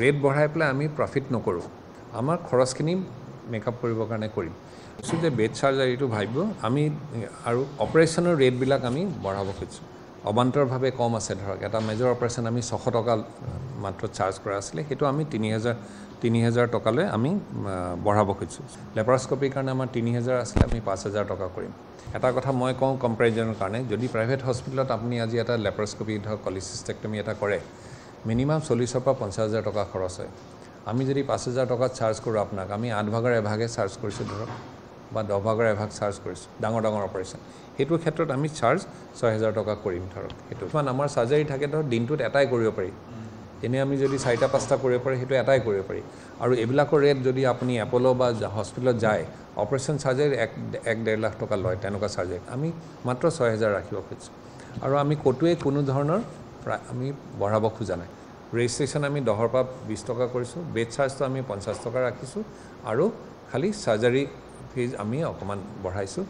rate বঢ়াই পেলাই আমি প্ৰফিট নকৰোঁ আমাৰ খৰচখিনি মেকআপ কৰিবৰ কাৰণে কৰিম কৈছোঁ যে বেড চাৰ্জাৰীটো ভাবিব আমি আৰু অপাৰেশ্যনৰ ৰেটবিলাক আমি বঢ়াব খুজিছোঁ অবান্তৰভাৱে কম আছে ধৰক এটা মেজৰ অপাৰেশ্যন আমি 600 টকা মাত্ৰ চাৰ্জ কৰা আছিলে সেইটো আমি 3000 টকালৈ আমি বঢ়াব খুজিছোঁ লেপাৰস্কপিৰ কাৰণে আমাৰ 3000 আছিলে আমি 5000 টকা কৰিম এটা কথা মই কওঁ কম্পেৰিজনৰ কাৰণে যদি প্ৰাইভেট হস্পিটেলত আপুনি আজি এটা লেপাৰস্কপি ধৰক কলিচিষ্টেক্টমি এটা কৰে মিনিমাম 40,000 পৰা 50,000 টকা খৰচ হয় আমি যদি 5,000 টকা চাৰ্জ কৰোঁ আপোনাক আমি 8 ভাগৰ এভাগে চাৰ্জ কৰিছোঁ ধৰক বা 10 ভাগৰ এভাগ চাৰ্জ কৰিছোঁ ডাঙৰ অপাৰেশ্যন সেইটোৰ ক্ষেত্ৰত আমি চাৰ্জ 6,000 টকা কৰিম ধৰক সেইটো মানে আমাৰ চাৰ্জাৰী থাকে ধৰক দিনটোত এটাই কৰিব পাৰি এনে আমি যদি 4টা 5টা কৰিব পাৰি সেইটো এটাই কৰিব পাৰি আৰু এইবিলাকৰ ৰেট যদি আপুনি এপ'লো বা হস্পিটেলত যায় অপাৰেশ্যন চাৰ্জাৰী 1.5 লাখ টকা লয় তেনেকুৱা চাৰ্জাৰী আমি মাত্ৰ 6,000 ৰাখিব খুজিছোঁ আৰু আমি ক'তোৱে কোনো ধৰণৰ আমি বঢ়াব খোজা নাই ৰেজিষ্ট্ৰেশ্যন আমি 10 পৰা 20 টকা কৰিছোঁ বেড চাৰ্জটো আমি 50 টকা ৰাখিছোঁ আৰু খালি চাৰ্জাৰী ফিজ আমি অকণমান বঢ়াইছোঁ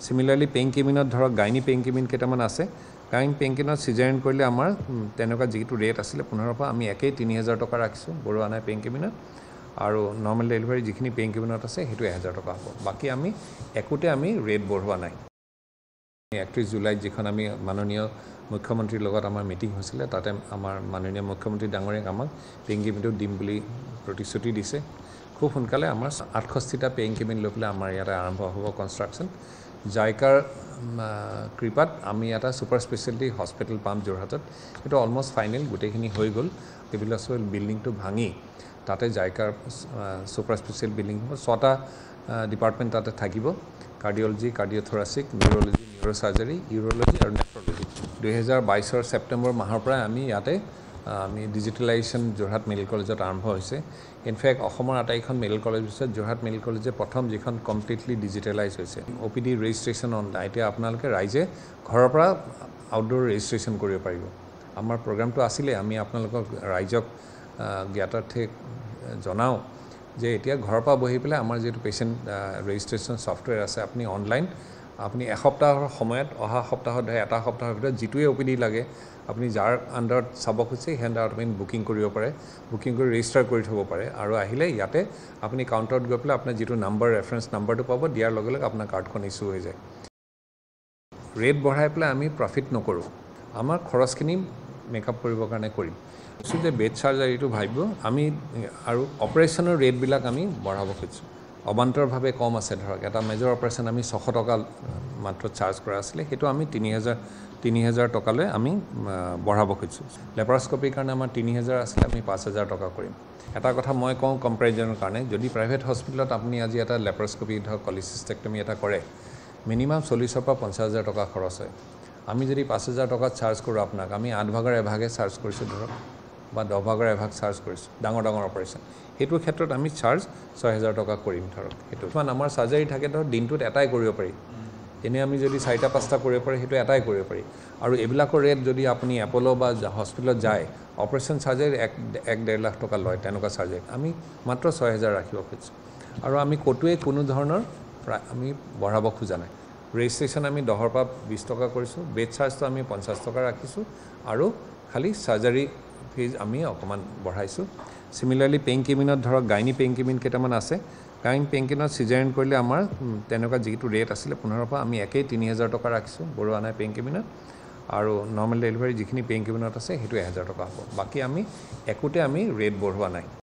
সিমিলাৰলি পেইন কেবিনত ধৰক গাইনী পেইন কেবিন কেইটামান আছে গাইন পেইন কেবিনত চিজাৰিন কৰিলে আমাৰ তেনেকুৱা যিটো ৰেট আছিলে 15 পৰা আমি একেই 3000 টকা ৰাখিছোঁ বঢ়োৱা নাই পেইন কেবিনত আৰু নৰ্মেল ডেলিভাৰী যিখিনি পেইন কেবিনত আছে সেইটো 1000 টকা হ'ব বাকী আমি একোতে আমি ৰেট বঢ়োৱা নাই 31 জুলাইত যিখন আমি মাননীয় মুখ্যমন্ত্ৰীৰ লগত আমাৰ মিটিং হৈছিলে তাতে আমাৰ মাননীয় মুখ্যমন্ত্ৰী ডাঙৰীয়াক আমাক পেইন কেবিনটো দিম বুলি প্ৰতিশ্ৰুতি দিছে খুব সোনকালে আমাৰ 68টা পেইন কেবিন লৈ পেলাই আমাৰ ইয়াতে আৰম্ভ হ'ব কনষ্ট্ৰাকশ্যন জাইকাৰ কৃপাত আমি এটা ছুপাৰ স্পেচিয়েলিটি হস্পিটেল পাম যোৰহাটত সেইটো অলমষ্ট ফাইনেল গোটেইখিনি হৈ গ'ল কেবিলাছৰ বিল্ডিংটো ভাঙি তাতে জাইকাৰ ছুপাৰ স্পেচিয়েল বিল্ডিং হ'ব 6টা ডিপাৰ্টমেণ্ট তাতে থাকিব কাৰ্ডিঅলজি কাৰ্ডিঅ'থৰাচিক নিউৰলজি নিউৰ'চাৰ্জাৰী ইউৰলজি আৰু নেফ্ৰলজি 2022 ছেপ্টেম্বৰ মাহৰ পৰা আমি ইয়াতে আমি ডিজিটেলাইজেশ্যন যোৰহাট মেডিকেল কলেজত আৰম্ভ হৈছে ইনফেক্ট অসমৰ আটাইখন মেডিকেল কলেজ হৈছে যোৰহাট মেডিকেল কলেজে প্ৰথম যিখন কমপ্লিটলি ডিজিটেলাইজ হৈছে OPD ৰেজিষ্ট্ৰেশ্যন অনলাইন এতিয়া আপোনালোকে ৰাইজে ঘৰৰ পৰা আউটডোৰ ৰেজিষ্ট্ৰেশ্যন কৰিব পাৰিব আমাৰ প্ৰগ্ৰামটো আছিলে আমি আপোনালোকক ৰাইজক জ্ঞাতাৰ্থে জনাওঁ যে এতিয়া ঘৰৰ পৰা বহি পেলাই আমাৰ যিটো পেচেণ্ট ৰেজিষ্ট্ৰেশ্যন ছফ্টৱেৰ আছে আপুনি অনলাইন আপুনি এসপ্তাহৰ সময়ত অহা সপ্তাহত এটা সপ্তাহৰ ভিতৰত যিটোৱে OPD লাগে আপুনি যাৰ আণ্ডাৰত চাব খুজিছে সেই আণ্ডাৰত আপুনি বুকিং কৰিব পাৰে বুকিং কৰি ৰেজিষ্টাৰ কৰি থ'ব পাৰে আৰু আহিলে ইয়াতে আপুনি কাউণ্টাৰত গৈ পেলাই আপোনাৰ যিটো নাম্বাৰ ৰেফাৰেঞ্চ নাম্বাৰটো পাব দিয়াৰ লগে লগে আপোনাৰ কাৰ্ডখন ইছ্যু হৈ যায় ৰেট বঢ়াই পেলাই আমি প্ৰফিট নকৰোঁ আমাৰ খৰচখিনি মেকআপ কৰিবৰ কাৰণে কৰিম কৈছোঁ যে বেড চাৰ্জাৰীটো ভাবিব আমি আৰু অপাৰেশ্যনৰ ৰেটবিলাক আমি বঢ়াব খুজিছোঁ অবান্তৰভাৱে কম আছে ধৰক এটা মেজৰ অপাৰেশ্যন আমি 600 টকা মাত্ৰ চাৰ্জ কৰা আছিলে সেইটো আমি 3000 টকালৈ আমি বঢ়াব খুজিছোঁ লেপাৰস্কপিৰ কাৰণে আমাৰ 3000 আছিলে আমি 5000 টকা কৰিম এটা কথা মই কওঁ কম্পেৰিজনৰ কাৰণে যদি প্ৰাইভেট হস্পিটেলত আপুনি আজি এটা লেপাৰস্কপি ধৰক কলিচিষ্টেক্টমি এটা কৰে মিনিমাম 40,000 পৰা 50,000 টকা খৰচ হয় আমি যদি 5,000 টকা চাৰ্জ কৰোঁ আপোনাক আমি 8 ভাগৰ এভাগে চাৰ্জ কৰিছোঁ ধৰক বা 10 ভাগৰ এভাগ চাৰ্জ কৰিছোঁ ডাঙৰ অপাৰেশ্যন সেইটোৰ ক্ষেত্ৰত আমি চাৰ্জ 6,000 টকা কৰিম ধৰক সেইটো মানে আমাৰ চাৰ্জাৰী থাকে ধৰক দিনটোত এটাই কৰিব পাৰি এনে আমি যদি 4টা 5টা কৰিব পাৰি সেইটো এটাই কৰিব পাৰি আৰু এইবিলাকৰ ৰেট যদি আপুনি এপ'লো বা হস্পিটেলত যায় অপাৰেশ্যন চাৰ্জাৰী 1.5 লাখ টকা লয় তেনেকুৱা চাৰ্জাৰী আমি মাত্ৰ 6,000 ৰাখিব খুজিছোঁ আৰু আমি ক'তোৱে কোনো ধৰণৰ আমি বঢ়াব খোজা নাই ৰেজিষ্ট্ৰেশ্যন আমি 10 পৰা 20 টকা কৰিছোঁ বেড চাৰ্জটো আমি 50 টকা ৰাখিছোঁ আৰু খালি চাৰ্জাৰী ফিজ আমি অকণমান বঢ়াইছোঁ সিমিলাৰলি পেইন কেবিনত ধৰক গাইনী পেইন কেবিন কেইটামান আছে গাইন পেইন কেবিনত চিজাৰিন কৰিলে আমাৰ তেনেকুৱা যিটো ৰেট আছিলে 15 পৰা আমি একেই 3000 টকা ৰাখিছোঁ বঢ়োৱা নাই পেইন কেবিনত আৰু নৰ্মেল ডেলিভাৰী যিখিনি পেইন কেবিনত আছে সেইটো 1000 টকা হ'ব বাকী আমি একোতে আমি ৰেট বঢ়োৱা নাই